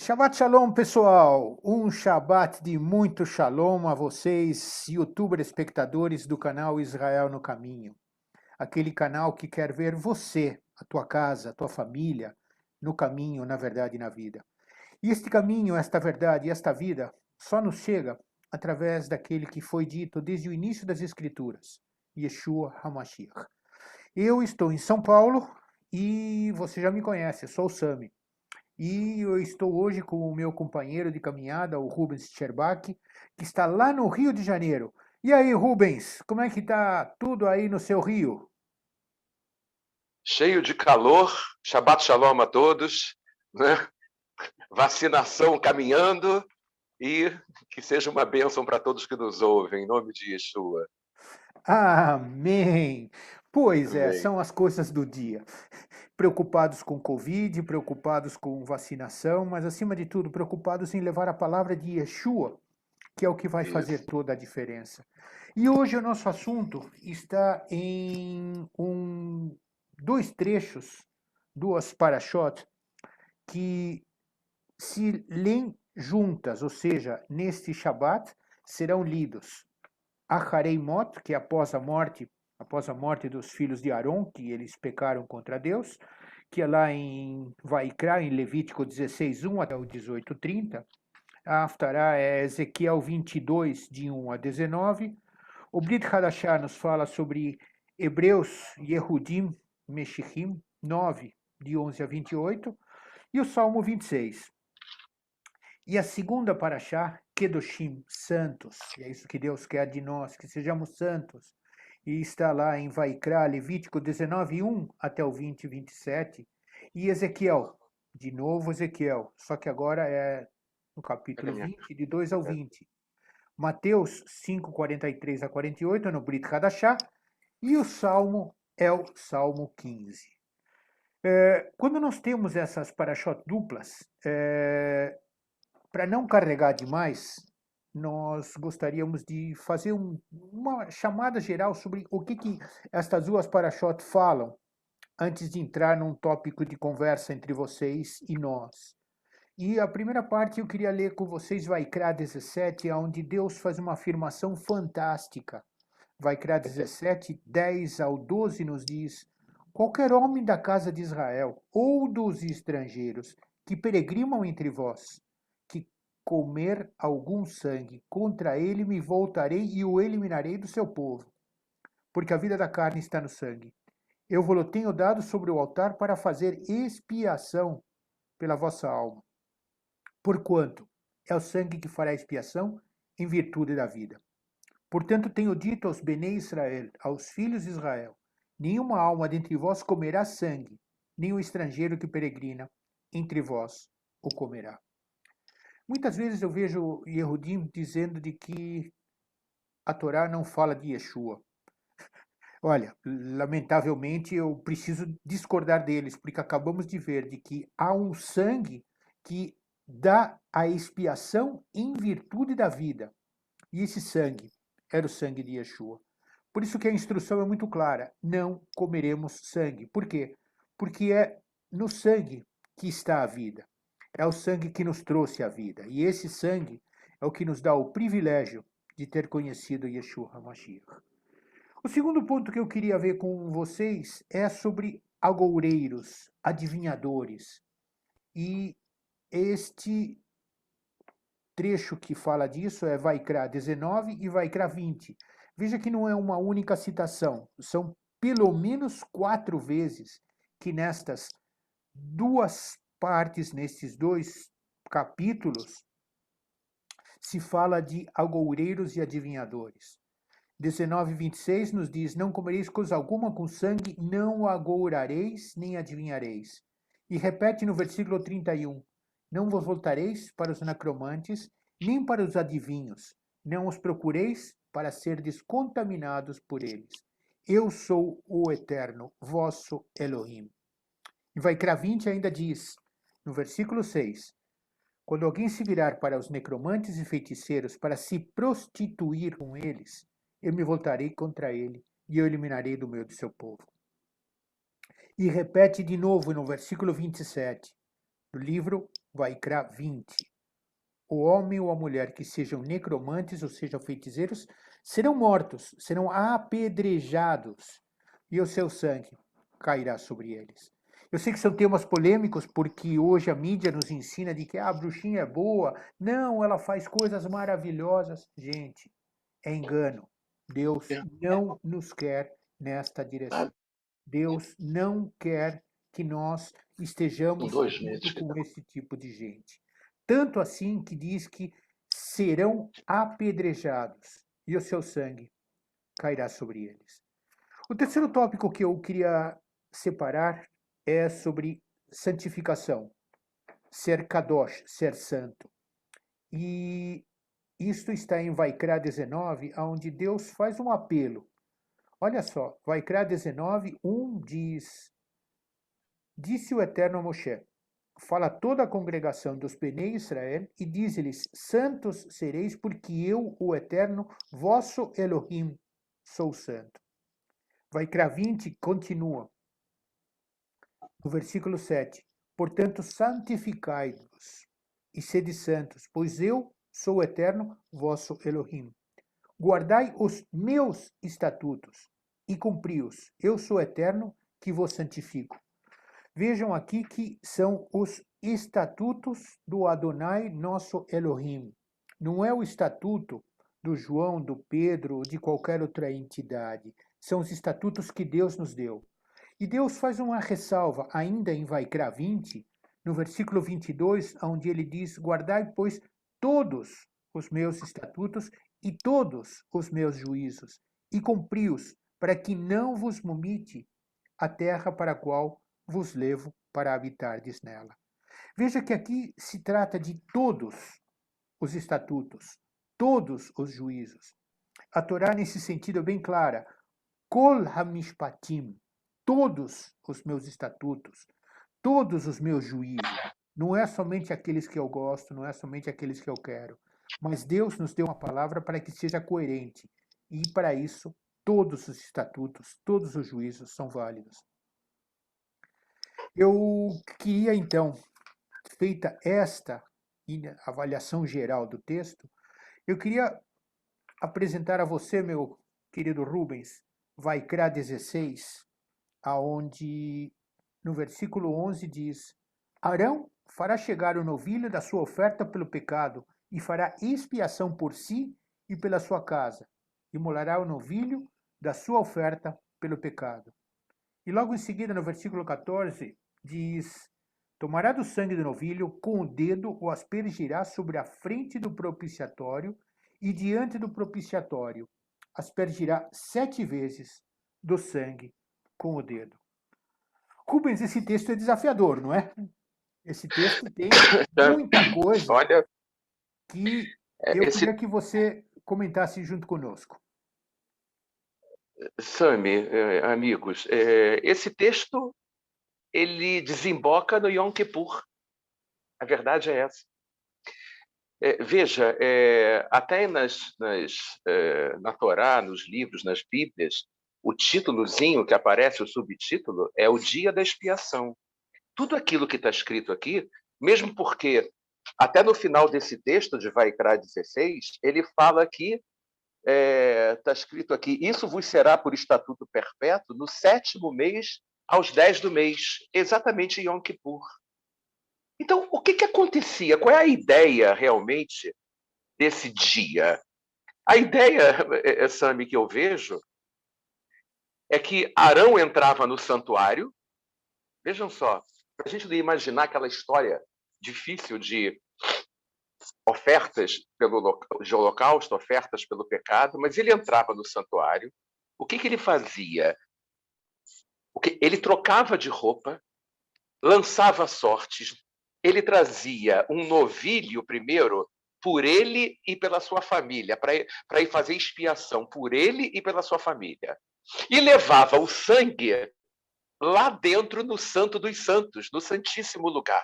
Shabbat Shalom, pessoal! Um Shabbat de muito Shalom a vocês, youtubers espectadores do canal Israel no Caminho. Aquele canal que quer ver você, a tua casa, a tua família, no caminho, na verdade e na vida. E este caminho, esta verdade e esta vida só nos chega através daquele que foi dito desde o início das Escrituras, Yeshua HaMashiach. Eu estou em São Paulo e você já me conhece, eu sou o Sami. E eu estou hoje com o meu companheiro de caminhada, o Rubens Scherbach, que está lá no Rio de Janeiro. E aí, Rubens, como é que está tudo aí no seu Rio? Cheio de calor, Shabbat Shalom a todos, né? Vacinação caminhando e que seja uma bênção para todos que nos ouvem, em nome de Yeshua. Amém! Pois é, Amém. são as coisas do dia. Preocupados com Covid, preocupados com vacinação, mas acima de tudo, preocupados em levar a palavra de Yeshua, que é o que vai fazer Isso. toda a diferença. E hoje o nosso assunto está em dois trechos, duas parashot, que se leem juntas, ou seja, neste Shabat serão lidos Acharei Mot, que é após a morte dos filhos de Aron, que eles pecaram contra Deus, que é lá em Vaikra, em Levítico 16:1 até o 18:30. A Haftará é Ezequiel 22, de 1 a 19. O Brit Hadashah nos fala sobre Hebreus, Yehudim, Meshichim, 9, de 11 a 28. E o Salmo 26. E a segunda Parashá, Kedoshim, santos. E é isso que Deus quer de nós, que sejamos santos. E está lá em Vaikra, Levítico 19, 1 até o 20, 27. E Ezequiel, de novo Ezequiel, só que agora é no Pega a capítulo minha. 20, de 2 ao 20. Mateus 5, 43 a 48, no Brit Hadashah. E o Salmo é o Salmo 15. Quando nós temos essas parashot duplas, para não carregar demais, nós gostaríamos de fazer uma chamada geral sobre o que estas duas parashot falam, antes de entrar num tópico de conversa entre vocês e nós. E a primeira parte eu queria ler com vocês Vaikra 17, onde Deus faz uma afirmação fantástica. Vaikra 17, 10 ao 12 nos diz: qualquer homem da casa de Israel ou dos estrangeiros que peregrinam entre vós, que comer algum sangue, contra ele me voltarei e o eliminarei do seu povo, porque a vida da carne está no sangue. Eu vou-lo tenho dado sobre o altar para fazer expiação pela vossa alma. Porquanto é o sangue que fará expiação em virtude da vida. Portanto, tenho dito aos Bnei Israel, aos filhos de Israel: nenhuma alma dentre vós comerá sangue, nem o estrangeiro que peregrina entre vós o comerá. Muitas vezes eu vejo Yehudim dizendo de que a Torá não fala de Yeshua. Olha, lamentavelmente eu preciso discordar deles, porque acabamos de ver de que há um sangue que dá a expiação em virtude da vida. E esse sangue era o sangue de Yeshua. Por isso que a instrução é muito clara: não comeremos sangue. Por quê? Porque é no sangue que está a vida. É o sangue que nos trouxe a vida. E esse sangue é o que nos dá o privilégio de ter conhecido Yeshua HaMashiach. O segundo ponto que eu queria ver com vocês é sobre agoureiros, adivinhadores. E este trecho que fala disso é Vaikra 19 e Vaikra 20. Veja que não é uma única citação, são pelo menos 4 vezes que nestas duas partes, nesses dois capítulos, se fala de agoureiros e adivinhadores. 19 e 26 nos diz: não comereis coisa alguma com sangue, não agourareis, nem adivinhareis. E repete no versículo 31: não vos voltareis para os necromantes, nem para os adivinhos, não os procureis para ser descontaminados por eles. Eu sou o Eterno, vosso Elohim. E Vaikra 20 ainda diz, no versículo 6, quando alguém se virar para os necromantes e feiticeiros para se prostituir com eles, eu me voltarei contra ele e eu eliminarei do meio do seu povo. E repete de novo no versículo 27, do livro Vaikra 20. O homem ou a mulher que sejam necromantes, ou sejam feiticeiros, serão mortos, serão apedrejados, e o seu sangue cairá sobre eles. Eu sei que são temas polêmicos, porque hoje a mídia nos ensina de que a bruxinha é boa. Não, ela faz coisas maravilhosas. Gente, é engano. Deus não nos quer nesta direção. Deus não quer que nós estejamos junto com esse tipo de gente. Tanto assim que diz que serão apedrejados e o seu sangue cairá sobre eles. O terceiro tópico que eu queria separar é sobre santificação, ser kadosh, ser santo. E isto está em Vaikra 19, onde Deus faz um apelo. Olha só, Vaikra 19, 1 diz: Disse o Eterno a Moshe: Fala a toda a congregação dos Benei Israel e diz-lhes: Santos sereis, porque eu, o Eterno, vosso Elohim, sou santo. Vaikra 20 continua, no versículo 7. Portanto, santificai-vos e sede santos, pois eu sou o Eterno, vosso Elohim. Guardai os meus estatutos e cumpri-os. Eu sou o Eterno, que vos santifico. Vejam aqui que são os estatutos do Adonai, nosso Elohim. Não é o estatuto do João, do Pedro ou de qualquer outra entidade. São os estatutos que Deus nos deu. E Deus faz uma ressalva ainda em Vaikra 20, no versículo 22, onde ele diz: Guardai, pois, todos os meus estatutos e todos os meus juízos, e cumpri-os, para que não vos vomite a terra para a qual vos levo para habitardes nela. Veja que aqui se trata de todos os estatutos, todos os juízos. A Torá, nesse sentido, é bem clara. Kol hamishpatim, todos os meus estatutos, todos os meus juízos. Não é somente aqueles que eu gosto, não é somente aqueles que eu quero. Mas Deus nos deu uma palavra para que seja coerente. E, para isso, todos os estatutos, todos os juízos são válidos. Eu queria, então, feita esta avaliação geral do texto, eu queria apresentar a você, meu querido Rubens, Vaikra 16, aonde no versículo 11 diz: Arão fará chegar o novilho da sua oferta pelo pecado e fará expiação por si e pela sua casa, e molará o novilho da sua oferta pelo pecado. E logo em seguida, no versículo 14, diz: Tomará do sangue do novilho, com o dedo o aspergirá sobre a frente do propiciatório e diante do propiciatório. Aspergirá 7 vezes do sangue com o dedo. Rubens, esse texto é desafiador, não é? Esse texto tem muita coisa. Olha, que eu queria que você comentasse junto conosco. Sami, amigos, esse texto ele desemboca no Yom Kippur. A verdade é essa. Veja, até na Torá, nos livros, nas Bíblias, o títulozinho que aparece, o subtítulo, é o Dia da Expiação. Tudo aquilo que está escrito aqui, mesmo porque até no final desse texto de Vaikra 16, ele fala que está escrito aqui: isso vos será por estatuto perpétuo no 7º mês, aos 10 do mês, exatamente em Yom Kippur. Então, o que acontecia? Qual é a ideia realmente desse dia? A ideia, Sami, que eu vejo é que Arão entrava no santuário. Vejam só, para a gente não imaginar aquela história difícil de ofertas de holocausto, ofertas pelo pecado, mas ele entrava no santuário. O que ele fazia? Ele trocava de roupa, lançava sortes, ele trazia um novilho primeiro por ele e pela sua família, para ir fazer expiação por ele e pela sua família. E levava o sangue lá dentro no Santo dos Santos, no Santíssimo Lugar.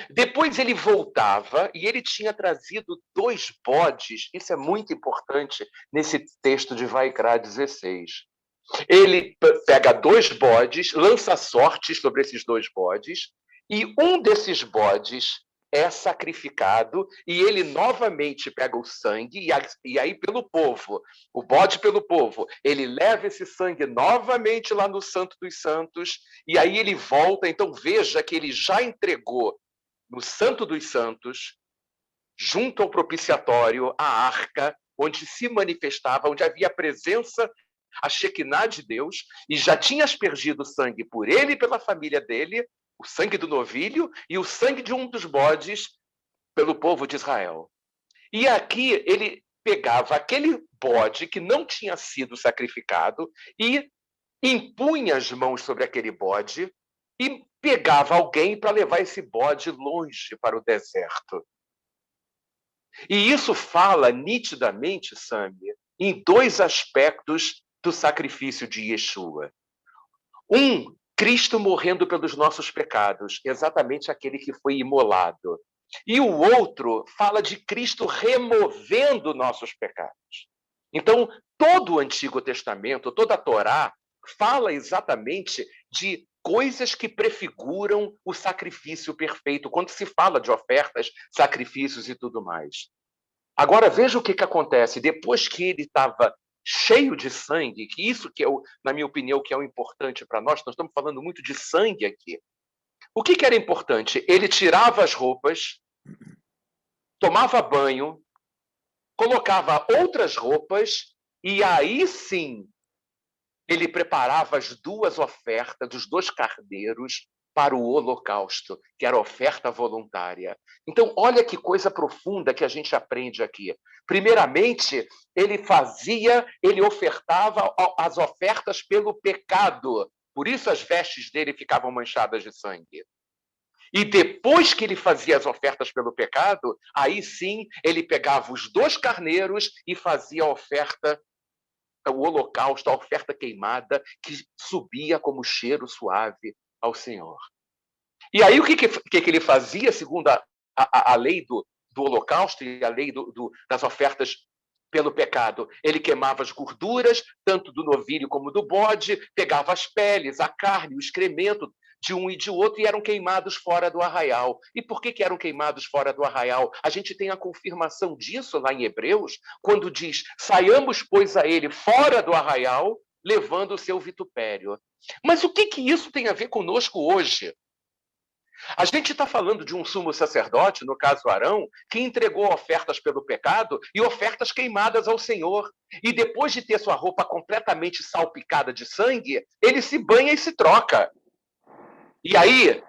Depois ele voltava e ele tinha trazido 2 bodes. Isso é muito importante nesse texto de Vaikra 16. Ele pega 2 bodes, lança sortes sobre esses 2 bodes, e um desses bodes é sacrificado e ele novamente pega o sangue e aí pelo povo, o bode pelo povo, ele leva esse sangue novamente lá no Santo dos Santos e aí ele volta. Então veja que ele já entregou no Santo dos Santos, junto ao propiciatório, a arca, onde se manifestava, onde havia a presença, a Shekinah de Deus, e já tinha aspergido sangue por ele e pela família dele, o sangue do novilho e o sangue de um dos bodes pelo povo de Israel. E aqui ele pegava aquele bode que não tinha sido sacrificado e impunha as mãos sobre aquele bode e pegava alguém para levar esse bode longe para o deserto. E isso fala nitidamente, Sami, em dois aspectos do sacrifício de Yeshua. Um, Cristo morrendo pelos nossos pecados, exatamente aquele que foi imolado. E o outro fala de Cristo removendo nossos pecados. Então, todo o Antigo Testamento, toda a Torá, fala exatamente de coisas que prefiguram o sacrifício perfeito, quando se fala de ofertas, sacrifícios e tudo mais. Agora, veja o que acontece. Depois que ele estava cheio de sangue, que isso que é, na minha opinião, que é o importante para nós estamos falando muito de sangue aqui. O que era importante? Ele tirava as roupas, tomava banho, colocava outras roupas, e aí sim ele preparava as duas ofertas, os dois cardeiros, para o holocausto, que era oferta voluntária. Então, olha que coisa profunda que a gente aprende aqui. Primeiramente, ele ofertava as ofertas pelo pecado. Por isso as vestes dele ficavam manchadas de sangue. E depois que ele fazia as ofertas pelo pecado, aí sim ele pegava os dois carneiros e fazia a oferta, o holocausto, a oferta queimada, que subia como cheiro suave ao Senhor. E aí o que ele fazia, segundo a lei do holocausto e a lei das ofertas pelo pecado? Ele queimava as gorduras, tanto do novilho como do bode, pegava as peles, a carne, o excremento de um e de outro, e eram queimados fora do arraial. E por que eram queimados fora do arraial? A gente tem a confirmação disso lá em Hebreus, quando diz: saiamos, pois, a ele fora do arraial, levando o seu vitupério. Mas o que isso tem a ver conosco hoje? A gente está falando de um sumo sacerdote, no caso Arão, que entregou ofertas pelo pecado e ofertas queimadas ao Senhor. E depois de ter sua roupa completamente salpicada de sangue, ele se banha e se troca. E aí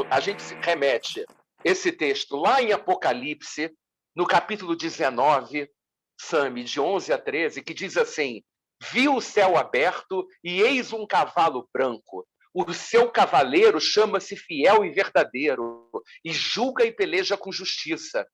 a gente se remete esse texto lá em Apocalipse, no capítulo 19, Sami, de 11 a 13, que diz assim: vi o céu aberto e eis um cavalo branco. O seu cavaleiro chama-se Fiel e Verdadeiro, e julga e peleja com justiça.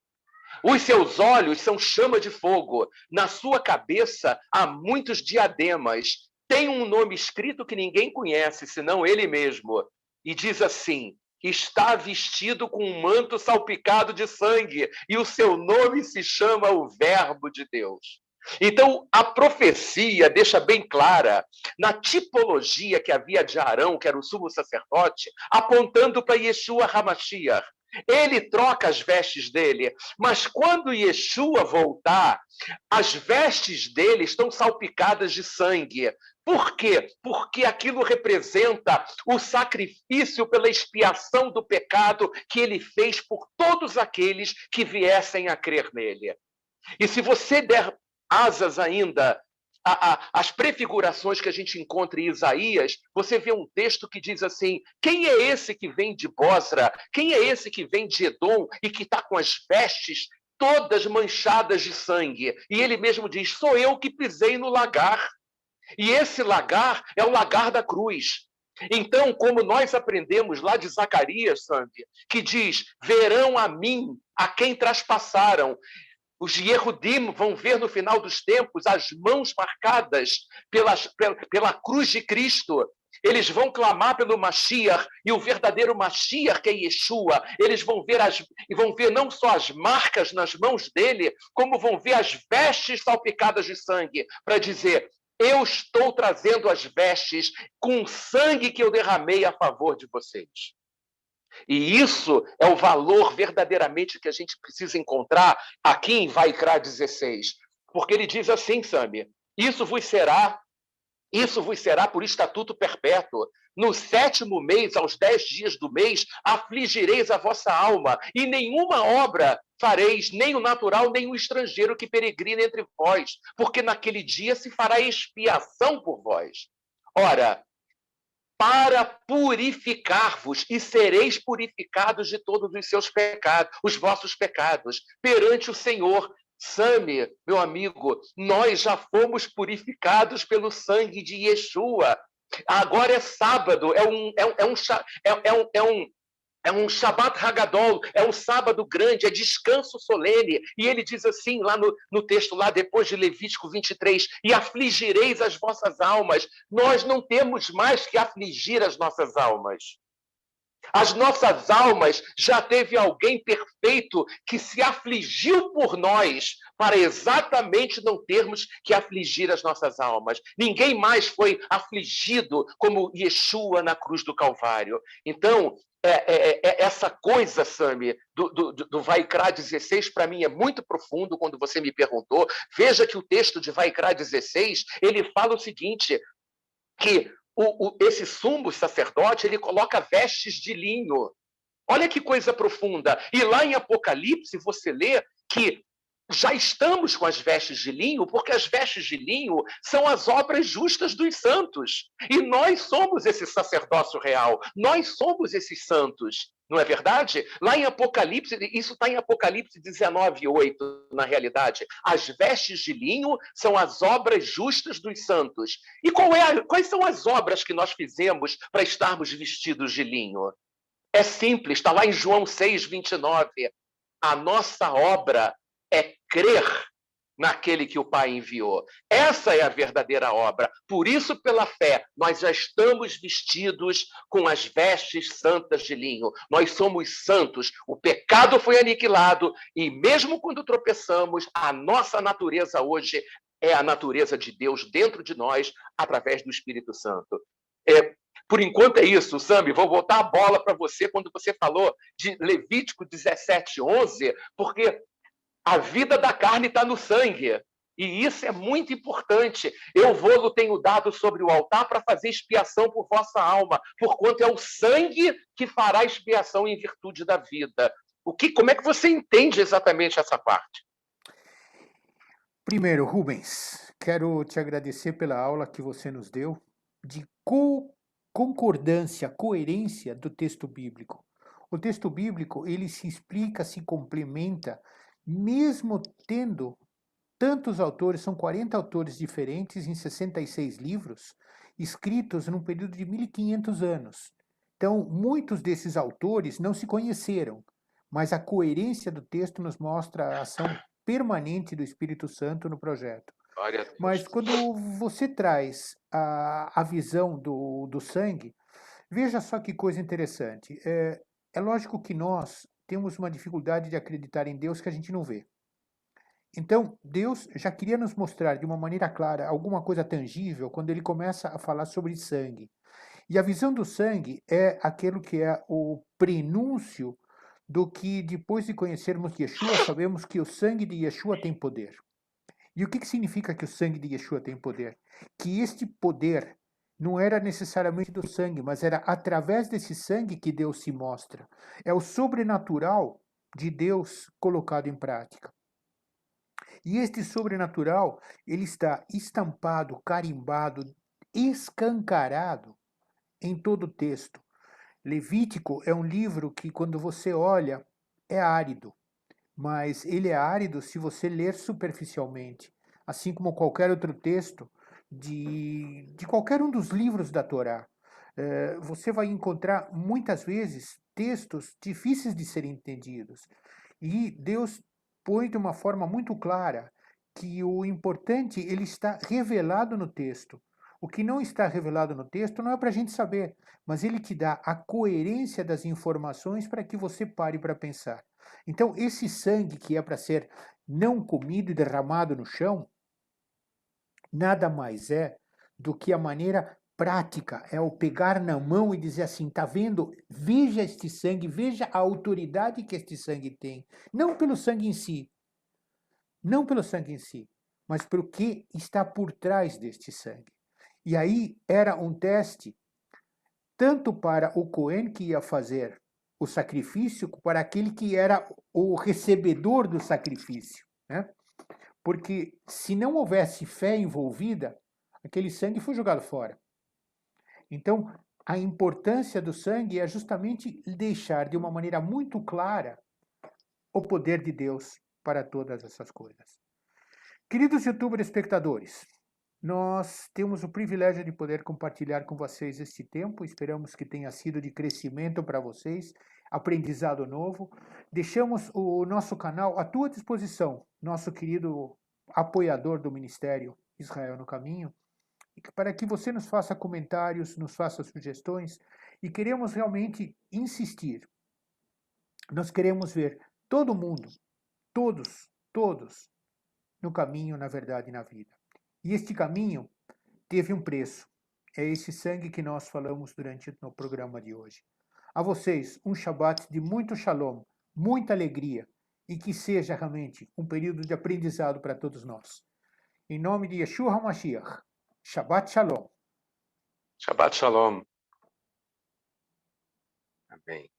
Os seus olhos são chama de fogo, na sua cabeça há muitos diademas. Tem um nome escrito que ninguém conhece, senão ele mesmo. E diz assim: está vestido com um manto salpicado de sangue, e o seu nome se chama o Verbo de Deus. Então, a profecia deixa bem clara, na tipologia que havia de Arão, que era o sumo sacerdote, apontando para Yeshua HaMashiach. Ele troca as vestes dele, mas quando Yeshua voltar, as vestes dele estão salpicadas de sangue. Por quê? Porque aquilo representa o sacrifício pela expiação do pecado que ele fez por todos aqueles que viessem a crer nele. E se você der asas ainda às prefigurações que a gente encontra em Isaías, você vê um texto que diz assim: quem é esse que vem de Bosra? Quem é esse que vem de Edom e que está com as vestes todas manchadas de sangue? E ele mesmo diz: sou eu que pisei no lagar. E esse lagar é o lagar da cruz. Então, como nós aprendemos lá de Zacarias, Sandy, que diz: verão a mim, a quem traspassaram. Os Yehudim vão ver no final dos tempos as mãos marcadas pela cruz de Cristo. Eles vão clamar pelo Mashiach, e o verdadeiro Mashiach, que é Yeshua. Eles vão ver não só as marcas nas mãos dele, como vão ver as vestes salpicadas de sangue, para dizer: eu estou trazendo as vestes com o sangue que eu derramei a favor de vocês. E isso é o valor verdadeiramente que a gente precisa encontrar aqui em Vaikra 16. Porque ele diz assim, Sami, isso vos será por estatuto perpétuo. No 7º mês, aos 10 dias do mês, afligireis a vossa alma, e nenhuma obra fareis, nem o natural, nem o estrangeiro que peregrina entre vós, porque naquele dia se fará expiação por vós. Ora, para purificar-vos, e sereis purificados de todos os seus pecados, os vossos pecados, perante o Senhor. Sami, meu amigo, nós já fomos purificados pelo sangue de Yeshua. Agora é sábado, é um Shabbat Hagadol, é um sábado grande, é descanso solene. E ele diz assim, lá no texto, lá depois de Levítico 23, e afligireis as vossas almas. Nós não temos mais que afligir as nossas almas. As nossas almas já teve alguém perfeito que se afligiu por nós para exatamente não termos que afligir as nossas almas. Ninguém mais foi afligido como Yeshua na cruz do Calvário. Então, essa coisa, Sami, do Vaikra 16, para mim é muito profundo quando você me perguntou. Veja que o texto de Vaikra 16, ele fala o seguinte, que esse sumo sacerdote, ele coloca vestes de linho. Olha que coisa profunda. E lá em Apocalipse, você lê que já estamos com as vestes de linho, porque as vestes de linho são as obras justas dos santos. E nós somos esse sacerdócio real. Nós somos esses santos. Não é verdade? Lá em Apocalipse, isso está em Apocalipse 19:8, na realidade. As vestes de linho são as obras justas dos santos. E quais são as obras que nós fizemos para estarmos vestidos de linho? É simples, está lá em João 6:29. A nossa obra é crer naquele que o Pai enviou. Essa é a verdadeira obra. Por isso, pela fé, nós já estamos vestidos com as vestes santas de linho. Nós somos santos. O pecado foi aniquilado e mesmo quando tropeçamos, a nossa natureza hoje é a natureza de Deus dentro de nós através do Espírito Santo. Por enquanto é isso, Sami. Vou voltar a bola para você quando você falou de Levítico 17:11, porque a vida da carne está no sangue. E isso é muito importante. Eu vou-lo tenho dado sobre o altar para fazer expiação por vossa alma, porquanto é o sangue que fará expiação em virtude da vida. Como é que você entende exatamente essa parte? Primeiro, Rubens, quero te agradecer pela aula que você nos deu de concordância, coerência do texto bíblico. O texto bíblico, ele se explica, se complementa, mesmo tendo tantos autores, são 40 autores diferentes em 66 livros, escritos num período de 1500 anos. Então, muitos desses autores não se conheceram, mas a coerência do texto nos mostra a ação permanente do Espírito Santo no projeto. Mas quando você traz a visão do sangue, veja só que coisa interessante. É lógico que nós temos uma dificuldade de acreditar em Deus que a gente não vê. Então, Deus já queria nos mostrar de uma maneira clara alguma coisa tangível quando ele começa a falar sobre sangue. E a visão do sangue é aquilo que é o prenúncio do que, depois de conhecermos Yeshua, sabemos que o sangue de Yeshua tem poder. E o que significa que o sangue de Yeshua tem poder? Que este poder não era necessariamente do sangue, mas era através desse sangue que Deus se mostra. É o sobrenatural de Deus colocado em prática. E este sobrenatural, ele está estampado, carimbado, escancarado em todo o texto. Levítico é um livro que, quando você olha, é árido, mas ele é árido se você ler superficialmente, assim como qualquer outro texto de qualquer um dos livros da Torá. Você vai encontrar, muitas vezes, textos difíceis de serem entendidos. E Deus põe de uma forma muito clara que o importante ele está revelado no texto. O que não está revelado no texto não é para a gente saber, mas ele te dá a coerência das informações para que você pare para pensar. Então, esse sangue que é para ser não comido e derramado no chão, nada mais é do que a maneira prática, é o pegar na mão e dizer assim, tá vendo? Veja este sangue, veja a autoridade que este sangue tem. Não pelo sangue em si, não pelo sangue em si, mas pelo que está por trás deste sangue. E aí era um teste tanto para o Cohen que ia fazer o sacrifício, para aquele que era o recebedor do sacrifício, né? Porque se não houvesse fé envolvida, aquele sangue foi jogado fora. Então, a importância do sangue é justamente deixar de uma maneira muito clara o poder de Deus para todas essas coisas. Queridos youtubers espectadores, nós temos o privilégio de poder compartilhar com vocês este tempo. Esperamos que tenha sido de crescimento para vocês, aprendizado novo. Deixamos o nosso canal à tua disposição, nosso querido apoiador do Ministério Israel no Caminho, para que você nos faça comentários, nos faça sugestões, e queremos realmente insistir. Nós queremos ver todo mundo, todos, no caminho, na verdade e na vida. E este caminho teve um preço. É esse sangue que nós falamos durante o programa de hoje. A vocês, um Shabbat de muito shalom, muita alegria, e que seja realmente um período de aprendizado para todos nós. Em nome de Yeshua HaMashiach, Shabbat Shalom. Shabbat Shalom. Amém.